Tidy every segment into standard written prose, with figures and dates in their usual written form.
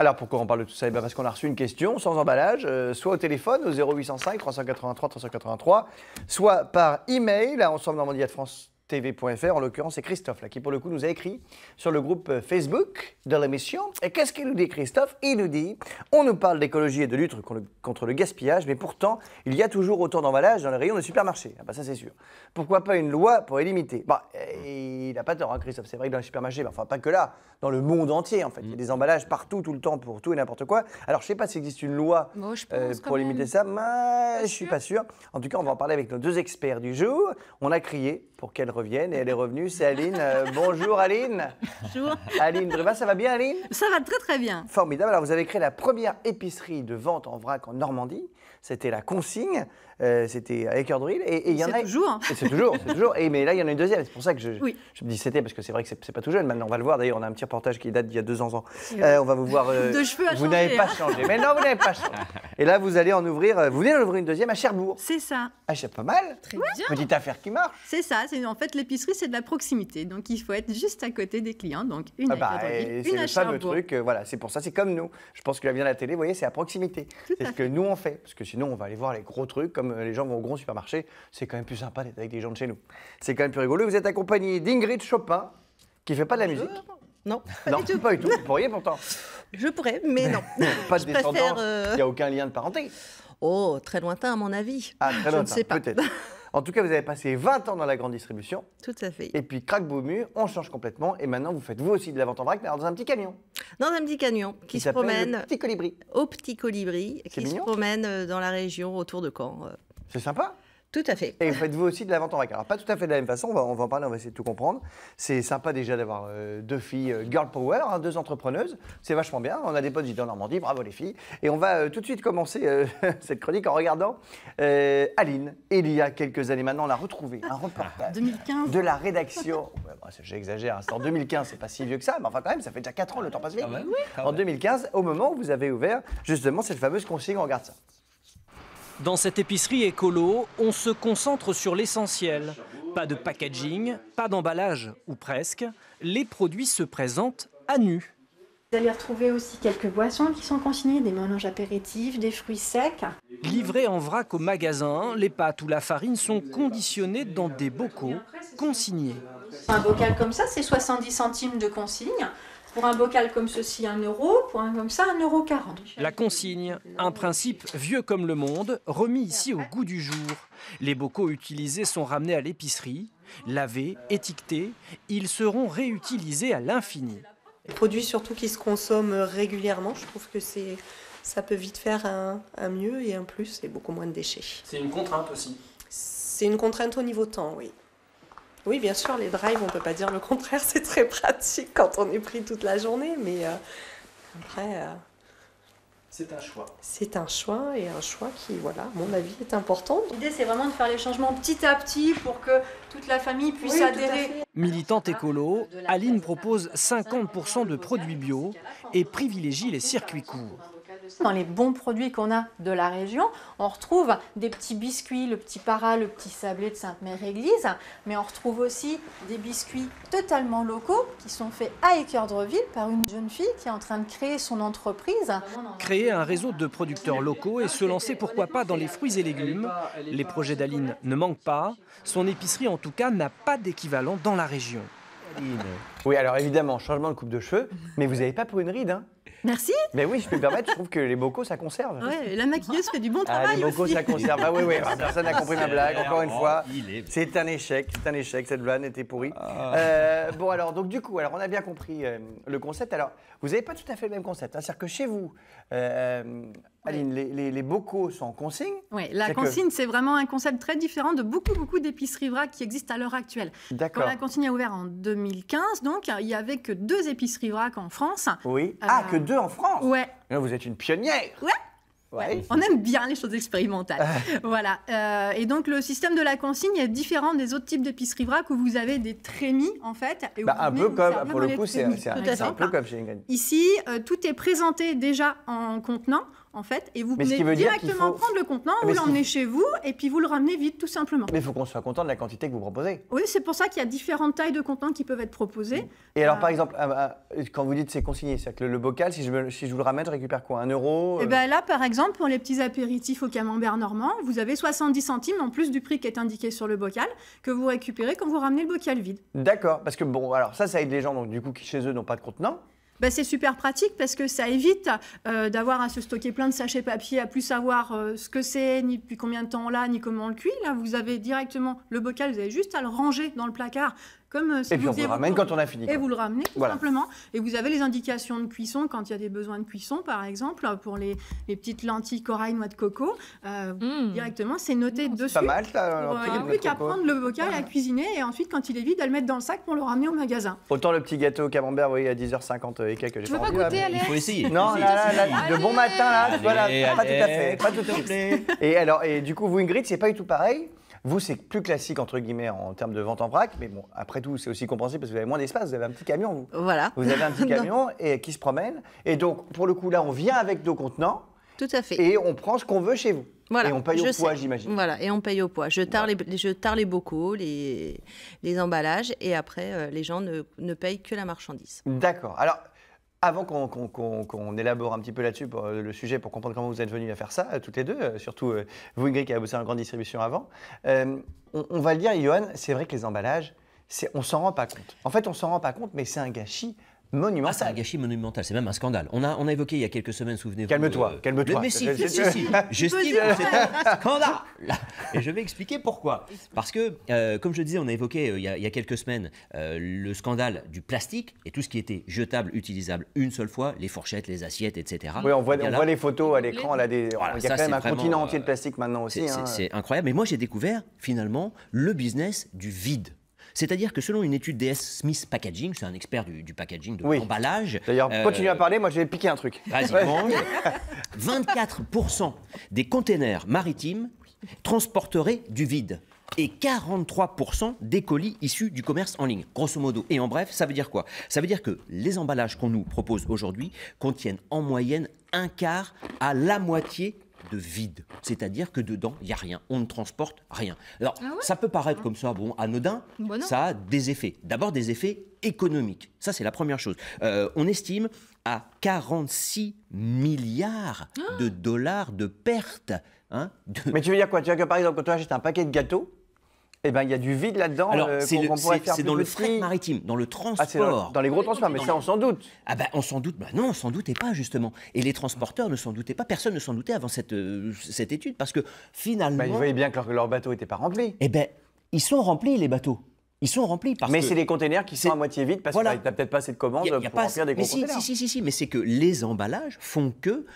Alors pourquoi on parle de tout ça? Parce qu'on a reçu une question sans emballage, soit au téléphone au 0805 383 383, soit par email à ensemble-normandie@france-tv.fr. En l'occurrence, c'est Christophe là, qui pour le coup nous a écrit sur le groupe Facebook de l'émission. Et qu'est-ce qu'il nous dit, Christophe? Il nous dit, on nous parle d'écologie et de lutte contre le gaspillage, mais pourtant, il y a toujours autant d'emballages dans les rayons des supermarchés. Ah bah ça c'est sûr. Pourquoi pas une loi pour les limiter? Bah, il n'a pas tort, hein, Christophe. C'est vrai que dans les supermarchés, enfin pas que là, dans le monde entier en fait. Il y a des emballages partout, tout le temps, pour tout et n'importe quoi. Alors je ne sais pas s'il existe une loi pour limiter ça, mais je ne suis pas sûr. En tout cas, on va en parler avec nos deux experts du jour. On a crié pour qu'elle revienne et elle est revenue. C'est Aline. Bonjour Aline. Bonjour. Aline Breva, ça va bien Aline? Ça va très très bien. Formidable. Alors vous avez créé la première épicerie de vente en vrac en Normandie. C'était la Consigne. C'était à Équerdreville. Et il y en a. Toujours. C'est toujours, c'est toujours. Et mais là, il y en a une deuxième. C'est pour ça que je me dis c'était, parce que c'est vrai que c'est pas tout jeune. Maintenant, on va le voir. D'ailleurs, on a un petit reportage qui date d'il y a 2 ans. On va vous voir. De cheveux à vous n'avez pas changé. Mais non, vous n'avez pas changé. Et là, vous allez en ouvrir. Vous venez en ouvrir une deuxième à Cherbourg. C'est ça. Ah, c'est pas mal. Très bien. Petite affaire qui marche. C'est ça. En fait, l'épicerie, c'est de la proximité. Donc, il faut être juste à côté des clients. Donc, une à Équerdreville, une à C'est le fameux Cherbourg. truc. Voilà, c'est pour ça. C'est comme nous. Je pense que la bien à la télé, vous voyez, c'est à proximité. C'est ce que nous on fait. Parce que sinon, on va aller voir les gros trucs, comme les gens vont au gros supermarché. C'est quand même plus sympa d'être avec des gens de chez nous. C'est quand même plus rigolo. Vous êtes accompagné d'Ingrid Chopin, qui fait pas de la musique. Non, Non, pas du tout. Vous pourriez pourtant. je pourrais, mais non. Pas de Je préfère, descendance. Il n'y a aucun lien de parenté. Oh, très lointain à mon avis. Ah, très Je ne lointain, sais pas. peut-être. En tout cas, vous avez passé 20 ans dans la grande distribution. Tout à fait. Et puis, crac boum mur, on change complètement. Et maintenant, vous faites vous aussi de la vente en vrac, mais alors dans un petit camion. Dans un petit camion qui se s'appelle promène le Petit Colibri. au Petit Colibri, qui se mignon. promène dans la région autour de Caen. C'est sympa. Tout à fait. Et vous faites vous aussi de la vente en vrac. Alors, pas tout à fait de la même façon, on va en parler, on va essayer de tout comprendre. C'est sympa déjà d'avoir 2 filles girl power, 2 entrepreneuses. C'est vachement bien. On a des potes en Normandie, bravo les filles. Et on va tout de suite commencer cette chronique en regardant Aline. Il y a quelques années maintenant, on a retrouvé un reportage 2015. de la rédaction. Ouais, bon, j'exagère, hein, c'est en 2015, c'est pas si vieux que ça, mais enfin quand même, ça fait déjà 4 ans, le temps passe vite. En 2015, au moment où vous avez ouvert justement cette fameuse consigne, on regarde ça. Dans cette épicerie écolo, on se concentre sur l'essentiel. Pas de packaging, pas d'emballage, ou presque. Les produits se présentent à nu. Vous allez retrouver aussi quelques boissons qui sont consignées, des mélanges apéritifs, des fruits secs. Livrés en vrac au magasin, les pâtes ou la farine sont conditionnées dans des bocaux consignés. Un bocal comme ça, c'est 70 centimes de consigne. Pour un bocal comme ceci, 1 €. Pour un comme ça, 1,40 €. La consigne, un principe vieux comme le monde, remis ici au goût du jour. Les bocaux utilisés sont ramenés à l'épicerie, lavés, étiquetés. Ils seront réutilisés à l'infini. Les produits surtout qui se consomment régulièrement, je trouve que ça peut vite faire un mieux et un plus et beaucoup moins de déchets. C'est une contrainte aussi. C'est une contrainte au niveau temps, oui. Oui, bien sûr, les drives, on ne peut pas dire le contraire, c'est très pratique quand on est pris toute la journée, mais après... C'est un choix. C'est un choix et un choix qui, voilà, à mon avis, est important. L'idée, c'est vraiment de faire les changements petit à petit pour que toute la famille puisse adhérer. Militante écolo, Aline propose 50% de produits bio et privilégie les circuits courts. Dans les bons produits qu'on a de la région, on retrouve des petits biscuits, le petit para, le petit sablé de Sainte-Mère-Église, mais on retrouve aussi des biscuits totalement locaux qui sont faits à Équerdreville par une jeune fille qui est en train de créer son entreprise. Créer un réseau de producteurs locaux et se lancer pourquoi pas dans les fruits et légumes. Les projets d'Aline ne manquent pas. Son épicerie en tout cas n'a pas d'équivalent dans la région. Oui, alors évidemment, changement de coupe de cheveux, mais vous n'avez pas pour une ride, hein? Merci. Mais oui, je peux me permettre, je trouve que les bocaux, ça conserve. Ouais, la maquilleuse fait du bon Ah, travail les bocaux, aussi. ça conserve. Ah oui, oui, personne n'a compris ma blague, encore une fois. C'est un échec, cette blague était pourrie. Bon, alors, donc du coup, alors, on a bien compris le concept. Alors, vous n'avez pas tout à fait le même concept. Hein. C'est-à-dire que chez vous, Aline, les bocaux sont en consigne. Oui, la consigne, c'est vraiment un concept très différent de beaucoup d'épiceries vrac qui existent à l'heure actuelle. D'accord. Quand la consigne a ouvert en 2015, donc, il n'y avait que 2 épiceries vrac en France. Oui. Ah, que 2 en France? Ouais. Vous êtes une pionnière. Ouais. Ouais. On aime bien les choses expérimentales. Voilà. Et donc, le système de la consigne est différent des autres types d'épiceries vrac où vous avez des trémies, en fait. Et Un peu comme, pour le coup, c'est un un peu comme chez Ingrid. Ici, tout est présenté déjà en contenant. en fait, et vous Mais ce venez qui veut dire qu'il directement faut- prendre le contenant, Mais vous ce qui- l'emmenez chez vous, et puis vous le ramenez vide, tout simplement. Mais il faut qu'on soit content de la quantité que vous proposez. Oui, c'est pour ça qu'il y a différentes tailles de contenants qui peuvent être proposées. Et alors, par exemple, quand vous dites c'est consigné, c'est-à-dire que le bocal, si je vous le ramène, je récupère quoi? 1 euro Et bien là, par exemple, pour les petits apéritifs au camembert normand, vous avez 70 centimes en plus du prix qui est indiqué sur le bocal, que vous récupérez quand vous ramenez le bocal vide. D'accord, parce que bon, alors ça aide les gens donc, du coup, qui chez eux n'ont pas de contenant. Ben, c'est super pratique parce que ça évite d'avoir à se stocker plein de sachets papier, à plus savoir ce que c'est, ni depuis combien de temps on l'a, ni comment on le cuit. Là, vous avez directement le bocal, vous avez juste à le ranger dans le placard. Comme si Et puis vous on faisiez vous le ramène vos courses. quand on a fini. Et quoi. vous le ramenez tout Voilà. simplement. Et vous avez les indications de cuisson quand il y a des besoins de cuisson, par exemple, pour les petites lentilles corail, noix de coco. Directement, c'est noté dessus. Pas mal, ça. Il n'y a plus qu'à prendre le bocal, à cuisiner, et ensuite, quand il est vide, à le mettre dans le sac pour le ramener au magasin. Autant le petit gâteau au camembert, vous voyez, à 10h50 et quelques, j'ai Tu veux pas pas envie, là, goûter, mais- Alex? Il faut essayer. Non, là, le bon matin, là, Allez, voilà, pas tout à allez, fait, pas tout à fait. Et alors, et du coup, vous, Ingrid, c'est pas du tout pareil. Vous, c'est plus classique, entre guillemets, en termes de vente en vrac, mais bon, après tout, c'est aussi compréhensible parce que vous avez moins d'espace, vous avez un petit camion, vous. Voilà. Vous avez un petit camion et, qui se promène. Et donc, pour le coup, là, on vient avec nos contenants Tout à fait. et on prend ce qu'on veut chez vous. Voilà, Et on paye je au poids, sais. j'imagine. Voilà, et on paye au poids. Je tare les bocaux, les emballages, et après, les gens ne payent que la marchandise. D'accord. Alors, avant qu'on élabore un petit peu là-dessus, pour le sujet, pour comprendre comment vous êtes venus à faire ça, toutes les deux, surtout vous, Ingrid, qui a bossé en grande distribution avant, on va le dire, Johan, c'est vrai que les emballages, on s'en rend pas compte. En fait, on s'en rend pas compte, mais c'est un gâchis monumental. Ah, c'est un gâchis monumental, c'est même un scandale. On a évoqué il y a quelques semaines, souvenez-vous. Calme-toi, calme-toi. Mais si, Je- si. J'estime dire que c'est un scandale. Et je vais expliquer pourquoi. Parce que, comme je disais, on a évoqué il y a quelques semaines le scandale du plastique et tout ce qui était jetable, utilisable une seule fois, les fourchettes, les assiettes, etc. Oui, on voit Eh bien là, les photos à l'écran. Là, il y Voilà, a ça, quand même c'est un vraiment, continent entier de plastique maintenant aussi. C'est incroyable. Mais moi, j'ai découvert finalement le business du vide. C'est-à-dire que selon une étude DS Smith Packaging, c'est un expert du packaging, de Oui. l'emballage. D'ailleurs, continuez à parler, moi je vais piquer un truc. Vas-y, mange. 24% des containers maritimes transporteraient du vide et 43% des colis issus du commerce en ligne, grosso modo. Et en bref, ça veut dire quoi? Ça veut dire que les emballages qu'on nous propose aujourd'hui contiennent en moyenne un quart à la moitié de vide. C'est-à-dire que dedans, il n'y a rien. On ne transporte rien. Alors, ça peut paraître comme ça, bon, anodin. Bah non. Ça a des effets. D'abord, des effets économiques. Ça, c'est la première chose. On estime à 46 milliards de dollars de pertes. Hein, Mais tu veux dire quoi? Tu veux dire que par exemple, quand tu achètes un paquet de gâteaux, eh ben, il y a du vide là-dedans Alors, qu'on pourrait faire c'est plus dans le petit. fret maritime, dans le Ah, c'est transport. dans les gros transports, mais ça, on s'en doute. Ah ben, on s'en doute. Ben non, on s'en doutait pas, justement. Et les transporteurs ne s'en doutaient pas. Personne ne s'en doutait avant cette étude, parce que finalement... Bah, ils voyaient bien que leur bateau n'était pas rempli. Eh ben, ils sont remplis, les bateaux. Ils sont remplis parce Mais que... c'est les containers qui sont à moitié vides parce Voilà. que tu n'as peut-être pas assez de commandes Y a pour pas- remplir des mais gros containers. si, mais c'est que les emballages font que,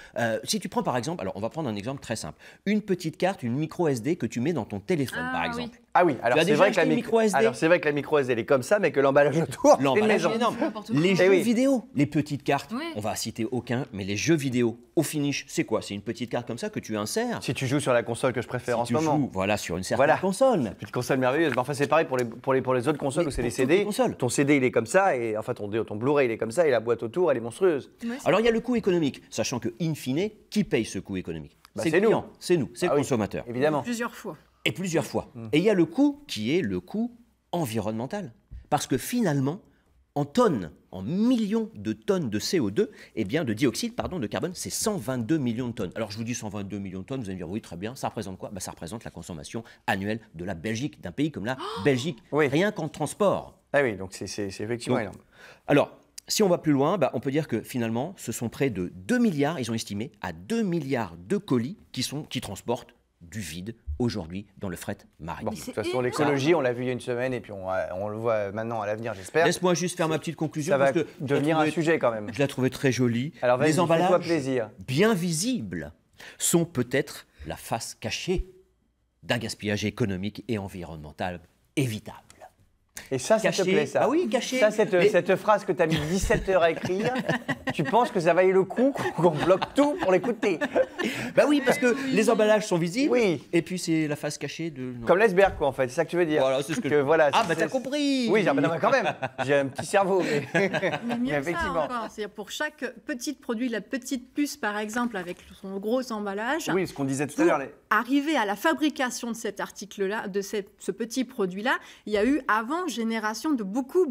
si tu prends par exemple, alors on va prendre un exemple très simple, une petite carte, une micro SD que tu mets dans ton téléphone par oui. exemple. Ah oui, alors as c'est déjà vrai que la acheté une micro SD? Alors c'est vrai que la micro SD elle est comme ça, mais que l'emballage autour, c'est une L'emballage maison. est énorme. N'importe quoi. Les Eh jeux oui. vidéo, les petites cartes, Oui. on va citer aucun, mais les jeux vidéo au finish, c'est quoi? C'est une petite carte comme ça que tu insères. Si tu joues sur la console que je préfère en Si ce tu moment. joues, voilà, sur une certaine Voilà. console. Petite console merveilleuse. Mais enfin, c'est pareil pour les autres consoles Mais où c'est des pour toutes CD. les consoles. Ton CD, il est comme ça, et enfin ton Blu-ray, il est comme ça, et la boîte autour, elle est monstrueuse. Alors il y a le coût économique, sachant que in fine, qui paye ce coût économique? Bah, C'est c'est le client, nous. c'est nous, c'est Ah le oui. consommateur. Évidemment. Plusieurs fois. Et plusieurs fois. Et il y a le coût qui est le coût environnemental. Parce que finalement, en tonnes, en millions de tonnes de CO2, eh bien de dioxyde de carbone, c'est 122 millions de tonnes. Alors je vous dis 122 millions de tonnes, vous allez me dire oui, très bien, ça représente quoi? Ça représente la consommation annuelle de la Belgique, d'un pays comme la Belgique, Oui. rien qu'en transport. Ah oui, donc c'est effectivement Donc, énorme. Alors, si on va plus loin, on peut dire que finalement, ce sont près de 2 milliards, ils ont estimé, à 2 milliards de colis qui transportent du vide aujourd'hui dans le fret maritime. Bon, de toute façon, l'écologie, on l'a vu il y a une semaine, et puis on le voit maintenant à l'avenir, j'espère. Laisse-moi juste faire ma petite conclusion. Ça va parce que je la devenir un trouvais- sujet quand même. Je la trouvais très jolie. Alors vas-y, les fais-toi emballages, plaisir. bien visibles, sont peut-être la face cachée d'un gaspillage économique et environnemental évitable. Et ça te plaît, ça? Ah oui, caché. Ça, cette phrase que tu as mis 17 heures à écrire, tu penses que ça vaille le coup qu'on bloque tout pour l'écouter? Bah oui, parce que les emballages sont visibles. Oui. Et puis c'est la face cachée de. Non. Comme l'iceberg, quoi, en fait. C'est ça que tu veux dire? Voilà, c'est ce que voilà, Ah, bah t'as compris. Oui, non, mais quand même. J'ai un petit cerveau, mais Mais mieux que ça effectivement. encore. C'est-à-dire pour chaque petit produit, la petite puce par exemple, avec son gros emballage, Oui, ce qu'on disait tout à l'heure. arriver à la fabrication de cet article-là, de ce petit produit-là, il y a eu avant génération de beaucoup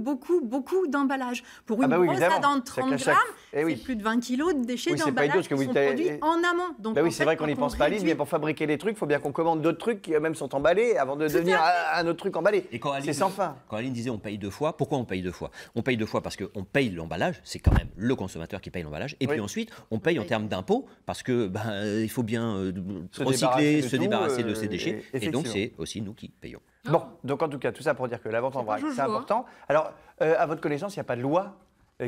d'emballages. Pour une bah oui, brosse évidemment. à dents de C'est 30 qu'à chaque- grammes, Eh oui. c'est plus de 20 kilos de déchets Oui, c'est pas idiot, d'emballage parce que qui vous sont t'avez- produits en amont. Donc, Bah oui, en c'est fait, vrai qu'on n'y quand pense on pas, Lynn, réduit- mais pour fabriquer des trucs, il faut bien qu'on commande d'autres trucs qui eux-mêmes sont emballés avant de devenir un autre truc emballé. Et quand C'est sans fin. Quand Aline disait on paye 2 fois, pourquoi on paye 2 fois? On paye 2 fois parce qu'on paye l'emballage, c'est quand même le consommateur qui paye l'emballage. Et Oui. puis ensuite, on paye en termes d'impôts parce que il faut bien Se recycler, débarrasser de se tout, débarrasser de ces déchets. Et effectivement. donc, c'est aussi nous qui payons. Bon, donc en tout cas, tout ça pour dire que la vente en vrac, jojo, c'est important. Alors, à votre connaissance, il n'y a pas de loi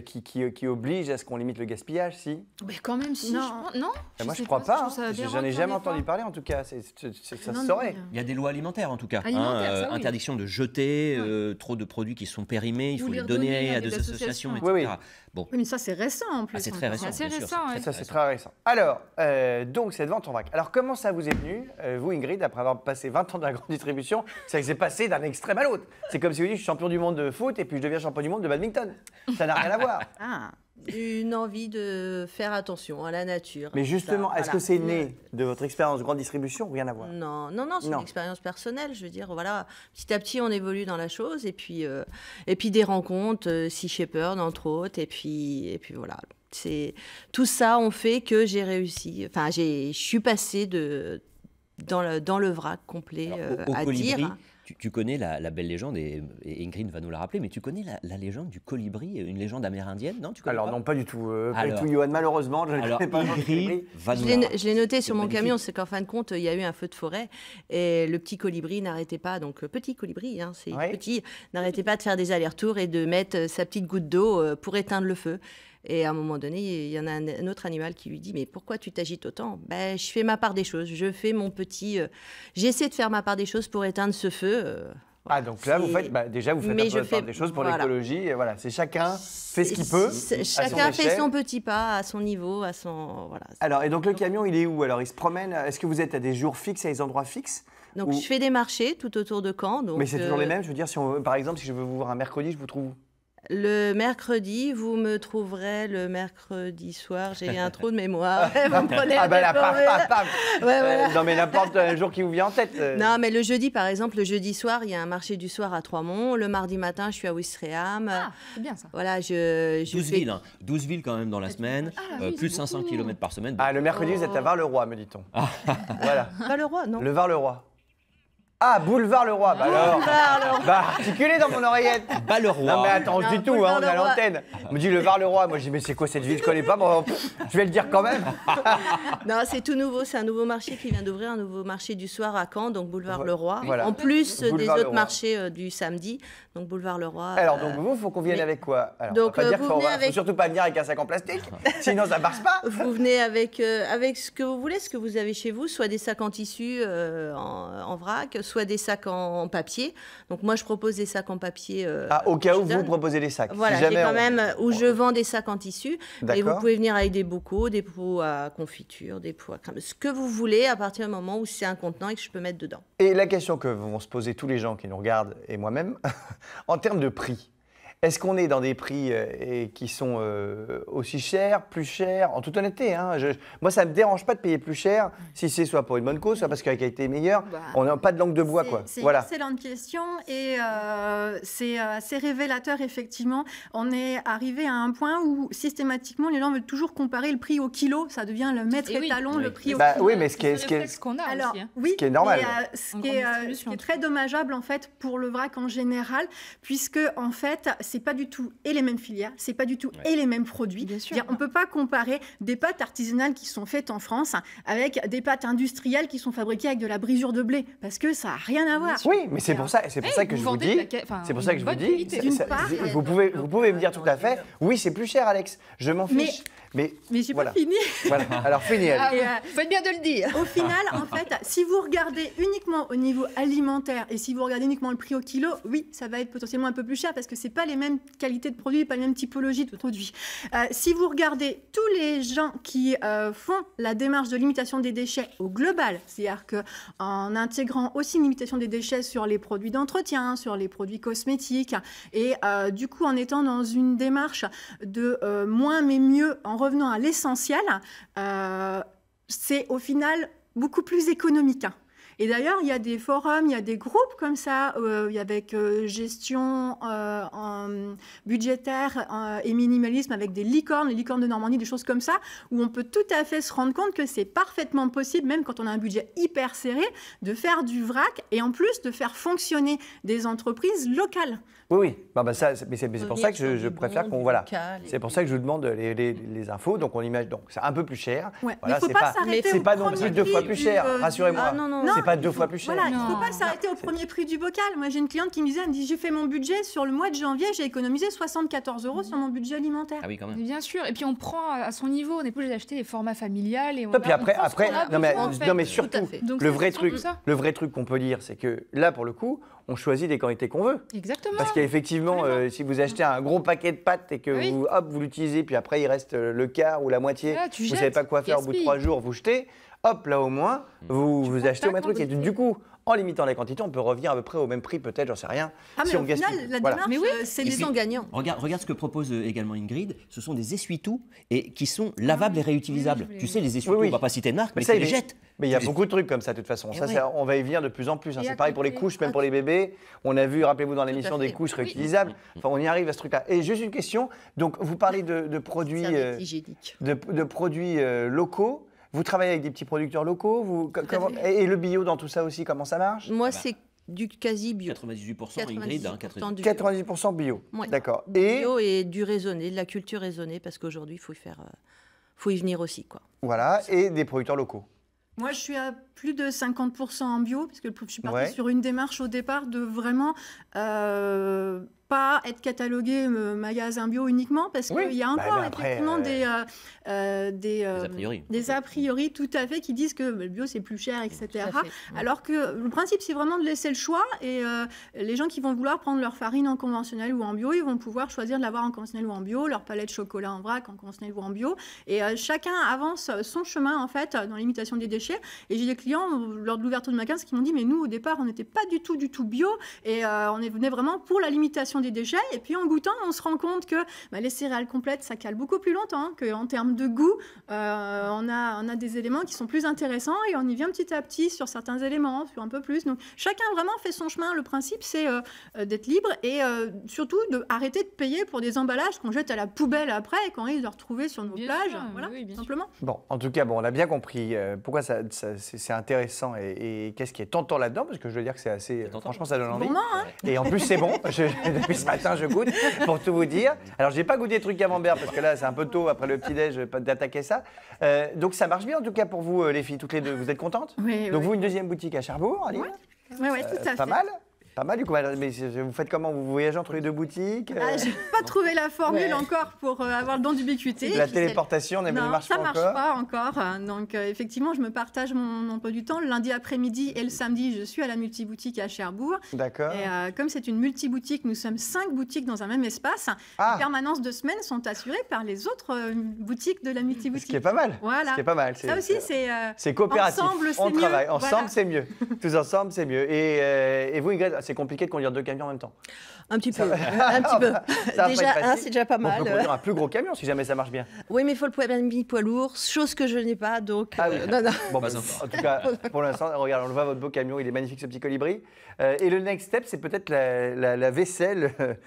qui oblige à ce qu'on limite le gaspillage, si? Mais quand même, si. Non. Non. Moi, je sais crois pas. trouve ça aberrant J'en ai qu'il y jamais en ait entendu pas. parler, en tout cas. Ça Non, se non, saurait. Il y a des lois alimentaires en tout cas. Alimentaires, ça, oui. Interdiction de jeter trop de produits qui sont périmés, il Ou faut les les donner redonner à des associations, etc. Oui, oui. Bon, Oui, mais ça, c'est récent en plus. c'est très encore. récent. C'est assez bien sûr, récent, ouais. Ça, c'est très récent. Alors, donc, cette vente en vrac. Alors, comment ça vous est venu, vous, Ingrid, après avoir passé 20 ans dans la grande distribution? C'est que c'est passé d'un extrême à l'autre. C'est comme si vous dites, je suis champion du monde de foot et puis je deviens champion du monde de badminton. Ça n'a rien à voir. Ah. Une envie de faire attention à la nature. Mais justement, Ça, est-ce voilà. que c'est né de votre expérience grande distribution? Rien à voir. Non, c'est Non. une expérience personnelle. Je veux dire, voilà, petit à petit, on évolue dans la chose, et puis des rencontres, Sea Shepherd entre autres, et puis voilà. C'est tout ça ont fait que j'ai réussi. Enfin, je suis passée dans le vrac complet Alors, au à colibri, dire. tu connais la belle légende, et Ingrid va nous la rappeler, mais tu connais la légende du colibri, une légende amérindienne, non? Tu connais Alors, pas non, pas du tout. Pas du Alors- tout, Johan, malheureusement. Je ne Alors, connais pas Jean Ingrid Colibri. va nous Je la l'ai noté sur C'est mon magnifique. camion, c'est qu'en fin de compte, il y a eu un feu de forêt et le petit colibri n'arrêtait pas, donc petit colibri, hein, c'est Ouais. petit, n'arrêtait pas de faire des allers-retours et de mettre sa petite goutte d'eau pour éteindre le feu. Et à un moment donné, il y en a un autre animal qui lui dit « Mais pourquoi tu t'agites autant ?» Ben, je fais ma part des choses, je fais mon petit... J'essaie de faire ma part des choses pour éteindre ce feu. Ah, donc là, vous C'est- faites, déjà, vous faites Mais un peu je la part fais- des choses pour voilà. l'écologie. Et voilà, c'est chacun fait ce qu'il peut. à son Chacun fait échelle. son petit pas à son niveau, à son... Voilà. Alors, et donc le camion, il est où? Alors, il se promène. Est-ce que vous êtes à des jours fixes, à des endroits fixes? Donc, Ou- je fais des marchés tout autour de Caen. Donc, Mais c'est toujours les mêmes. Je veux dire, par exemple, si je veux vous voir un mercredi, je vous trouve où? Le mercredi, vous me trouverez le mercredi soir. J'ai un trou de mémoire. Vous me prenez Ah, à bah là, paf, dépourvu. paf, paf. Ouais, voilà. Non, mais n'importe un jour qui vous vient en tête. Non, mais le jeudi, par exemple, le jeudi soir, il y a un marché du soir à Troismont. Le mardi matin, je suis à Ouistreham. Ah, c'est bien ça. Voilà, je 12 fais- villes, hein. 12 villes quand même dans la semaine, oui, plus de c'est 500 beaucoup. km par semaine. Ah, le mercredi, vous êtes à Var-le-Roi, me dit-on. Voilà. Pas le roi, non. Le Var-le-Roi. Ah, Boulevard le Roi. Bah alors. Bah, articulé dans mon oreillette. Balleroy. Non, mais attends, je Non, dis tout, Boulevard on est à le Roi. l'antenne. On me dit le Var-le-Roi. Moi, je dis, mais c'est quoi cette ville? Je connais pas. Bon, je vais le dire quand même. Non, c'est tout nouveau. C'est un nouveau marché qui vient d'ouvrir, un nouveau marché du soir à Caen, donc Boulevard Le Roi. Voilà. En plus des Boulevard Le autres Roi. marchés du samedi, donc Boulevard Le Roi. Alors, donc, vous, il faut qu'on vienne mais- avec quoi? Alors, Donc, on va pas dire vous qu'il faut, venez faut avec- surtout pas venir avec un sac en plastique. Sinon, ça marche pas. Vous venez avec ce que vous voulez, ce que vous avez chez vous, soit des sacs en tissu en vrac, soit des sacs en papier. Donc moi, je propose des sacs en papier. Ah, au cas où je vous donne. proposez des sacs. Voilà, Si j'ai jamais quand on- même où je vends des sacs en tissu. Et vous D'accord. pouvez venir avec des bocaux, des pots à confiture, des pots à crème, ce que vous voulez à partir du moment où c'est un contenant et que je peux mettre dedans. Et la question que vont se poser tous les gens qui nous regardent, et moi-même, en termes de prix, est-ce qu'on est dans des prix qui sont aussi chers, plus chers? En toute honnêteté, hein, moi, ça ne me dérange pas de payer plus cher si c'est soit pour une bonne cause, soit parce que la qualité est meilleure. Bah, On n'a pas de langue de bois, quoi. C'est Voilà. une excellente question et c'est assez révélateur, effectivement. On est arrivé à un point où systématiquement les gens veulent toujours comparer le prix au kilo. Ça devient le maître Et oui. étalon, Oui. le prix au Bah, kilo. oui, mais ce qui est réflexe qu'on a Alors, aussi. Hein. oui, qui est normal. mais, ce En qui est, grande ce qui distribution, est en tout très dommageable en fait pour le vrac en général, puisque en fait c'est pas du tout et les mêmes filières, c'est pas du tout et les mêmes produits. Bien sûr. C'est-à-dire, on peut pas comparer des pâtes artisanales qui sont faites en France avec des pâtes industrielles qui sont fabriquées avec de la brisure de blé, parce que ça a rien à voir. Oui, mais c'est pour ça, que je vous dis. C'est pour ça que je vous dis. D'une part, Vous pouvez me dire tout à fait. Oui, c'est plus cher, Alex. Je m'en Mais fiche. Mais j'ai voilà. pas fini. Voilà. Alors finis, Ali. Et, Faites bien de le dire. au final, en fait, si vous regardez uniquement au niveau alimentaire et si vous regardez uniquement le prix au kilo, oui, ça va être potentiellement un peu plus cher parce que c'est pas les mêmes qualités de produits, pas les mêmes typologies de produits. Si vous regardez tous les gens qui font la démarche de limitation des déchets au global, c'est-à-dire qu'en intégrant aussi une limitation des déchets sur les produits d'entretien, sur les produits cosmétiques, et du coup en étant dans une démarche de moins mais mieux en revenant à l'essentiel, c'est au final beaucoup plus économique. Et d'ailleurs, il y a des forums, il y a des groupes comme ça, avec gestion budgétaire et minimalisme, avec des licornes, les licornes de Normandie, des choses comme ça, où on peut tout à fait se rendre compte que c'est parfaitement possible, même quand on a un budget hyper serré, de faire du vrac et en plus de faire fonctionner des entreprises locales. Oui. C'est pour ça que je préfère qu'on... Voilà. C'est pour ça que je vous demande les infos. Donc, on imagine... Donc, c'est un peu plus cher. Ouais. Voilà, Mais il ne faut pas s'arrêter c'est au pas non premier plus 2 fois prix plus cher, rassurez-moi. Ah, non. C'est pas 2 fois plus cher. Voilà, il ne faut pas s'arrêter au premier prix du bocal. Moi, j'ai une cliente qui me disait, j'ai fait mon budget sur le mois de janvier, j'ai économisé 74 € sur mon budget alimentaire. Ah oui, quand même. Mais bien sûr. Et puis on prend à son niveau. On n'est pas obligé d'acheter les formats familiales. Et Puis après, non mais surtout, Donc, le c'est vrai surtout ça. truc qu'on peut dire, c'est que là, pour le coup, on choisit des quantités qu'on veut. Exactement. Parce qu'effectivement, si vous achetez un gros paquet de pâtes et que Oui. vous l'utilisez, puis après il reste le quart ou la moitié, Là, tu vous ne jettes, savez pas quoi faire au bout de gaspille. 3 jours, vous jetez, hop, là au moins, vous prends achetez au ta même truc. Et quantité. du coup, en limitant les quantités, on peut revenir à peu près au même prix, peut-être, j'en sais rien. Ah, mais si on au final, gaspille. la Voilà. démarche, Mais oui, c'est ils des sont gagnants. Regarde ce que propose également Ingrid. Ce sont des essuie-tout et qui sont lavables et réutilisables. Oui, Tu sais, les essuie-tout, Oui, oui. on va pas citer de marque, mais ça, tu il les est- jettes. Mais il y a Tu les- beaucoup de trucs comme ça, de toute façon. Eh Ça, ouais. on va y venir de plus en plus. Hein. Et C'est à pareil pour les côté- couches, même pour les bébés. On a vu, rappelez-vous, dans l'émission, fait. des couches Oui. réutilisables. Enfin, on y arrive à ce truc-là. Et juste une question. Donc, vous parlez de produits, Serviettes hygiéniques. de produits locaux. Vous travaillez avec des petits producteurs locaux. Et le bio dans tout ça aussi, comment ça marche? Moi, c'est du quasi bio. 98% Ingrid, hein, 98% du 90% bio. Ouais. D'accord. bio et du raisonné, de la culture raisonnée, parce qu'aujourd'hui, il faut y venir aussi, quoi. Voilà. Et des producteurs locaux. Moi, je suis à plus de 50% en bio, parce que je suis partie Ouais. sur une démarche au départ de vraiment pas être catalogué magasin bio uniquement, parce Oui. qu'il y a Bah, encore mais après, effectivement des a priori. des a priori tout à fait qui disent que le bio c'est plus cher, etc. Tout à fait. Alors que le principe c'est vraiment de laisser le choix, et les gens qui vont vouloir prendre leur farine en conventionnel ou en bio, ils vont pouvoir choisir de l'avoir en conventionnel ou en bio, leur palette de chocolat en vrac en conventionnel ou en bio, et chacun avance son chemin en fait dans l'imitation des déchets. Et j'ai des clients lors de l'ouverture de magasin qui m'ont dit, mais nous au départ on n'était pas du tout bio, et on venait vraiment pour la limitation des déchets, et puis en goûtant on se rend compte que les céréales complètes ça cale beaucoup plus longtemps, hein, qu'en termes de goût on a des éléments qui sont plus intéressants, et on y vient petit à petit sur certains éléments, sur un peu plus. Donc chacun vraiment fait son chemin. Le principe c'est d'être libre, et surtout d'arrêter de payer pour des emballages qu'on jette à la poubelle après et qu'on risque de retrouver sur nos Bien plages. sûr, Voilà, oui, bien tout sûr. simplement. Bon, en tout cas, on a bien compris pourquoi c'est intéressant et qu'est-ce qui est tentant là-dedans, parce que je veux dire que c'est assez... tentant. Franchement, ça donne envie. Gourmand, hein. Et en plus, c'est bon. Depuis ce matin, je goûte, pour tout vous dire. Alors, j'ai pas goûté des trucs camembert, parce que là, c'est un peu tôt après le petit-déj d'attaquer ça. Donc, ça marche bien, en tout cas, pour vous, les filles, toutes les deux. Vous êtes contentes? Oui, Donc, oui. vous, une deuxième boutique à Cherbourg, à Lille. Ouais, tout à Pas fait. mal. Pas mal, du coup. Mais vous faites comment? Vous voyagez entre les deux boutiques? J'ai pas trouvé la formule Ouais. encore pour avoir le don d'ubiquité. La Puis c'est- téléportation ne Non, marche ça pas marche encore? pas encore. Donc effectivement, je me partage mon emploi du temps. Le lundi après-midi et le samedi, je suis à la multiboutique à Cherbourg. D'accord. Et comme c'est une multiboutique, nous sommes 5 boutiques dans un même espace. Ah. Les permanences de semaine sont assurées par les autres boutiques de la Ce multiboutique. qui est pas mal. Voilà. Ce qui est pas mal. Ça aussi, c'est coopératif. ensemble, c'est on mieux. travaille. Ensemble, Voilà. c'est mieux. Tous ensemble, c'est mieux. Et vous, Ingrid, c'est compliqué de conduire deux camions en même temps. Un petit peu. Un petit peu. Ça va pas Déjà, être facile. c'est déjà pas On mal. peut conduire un plus gros camion si jamais ça marche bien. Oui, mais il faut le permis poids lourd, chose que je n'ai pas, donc... Ah oui. non, non. Bon, Pas bah, encore. en tout cas, pour l'instant, regarde, on le voit, votre beau camion, il est magnifique, ce petit colibri. Et le next step, c'est peut-être la vaisselle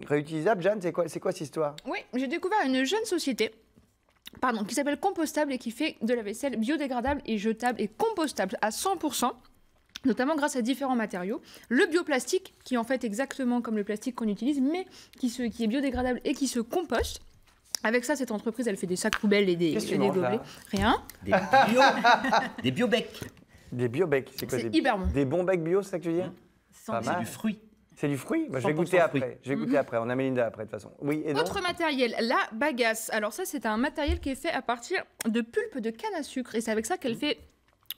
réutilisable. Jeanne, c'est quoi cette histoire? Oui, j'ai découvert une jeune société qui s'appelle Compostable et qui fait de la vaisselle biodégradable et jetable et compostable à 100%. Notamment grâce à différents matériaux. Le bioplastique, qui est en fait exactement comme le plastique qu'on utilise, mais qui est biodégradable et qui se composte. Avec ça, cette entreprise, elle fait des sacs poubelles et des Qu'est-ce que tu manges, gobelets. là Rien. Des biobecs. Des biobecs, c'est quoi C'est des, hyper bon. des bons becs bio, c'est ça que tu veux dire? Sans Pas C'est mal. du fruit. C'est du fruit? Bah, je vais 100% goûter après. fruit. Je vais goûter après. On a Mélinda après, de toute façon. Oui, et non? Autre matériel, la bagasse. Alors ça, c'est un matériel qui est fait à partir de pulpe de canne à sucre. Et c'est avec ça qu'elle fait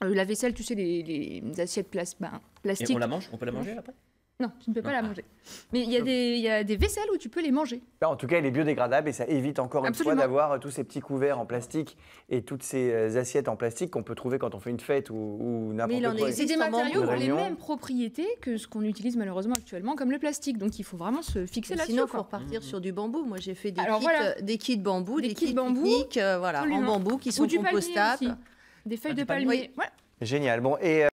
la vaisselle, tu sais, les assiettes plastiques. Et on la mange? On peut la manger après? Non, tu ne peux pas la manger. Mais il y a des vaisselles où tu peux les manger. En tout cas, elle est biodégradable et ça évite encore une fois Absolument. d'avoir tous ces petits couverts en plastique et toutes ces assiettes en plastique qu'on peut trouver quand on fait une fête ou Mais n'importe il en quoi. existe C'est des en matériaux bambou. qui ont les Réunion. mêmes propriétés que ce qu'on utilise malheureusement actuellement comme le plastique. Donc il faut vraiment se fixer là-dessus. Sinon, il faut quoi. repartir sur du bambou. Moi, j'ai fait des, Alors, kits, voilà. des kits bambou, Des des kits kits bambou, pique-nique, voilà, en absolument. bambou qui Ou sont du palmier compostables. aussi. Des feuilles du de palmier. palmier. Ouais. Génial. Bon, et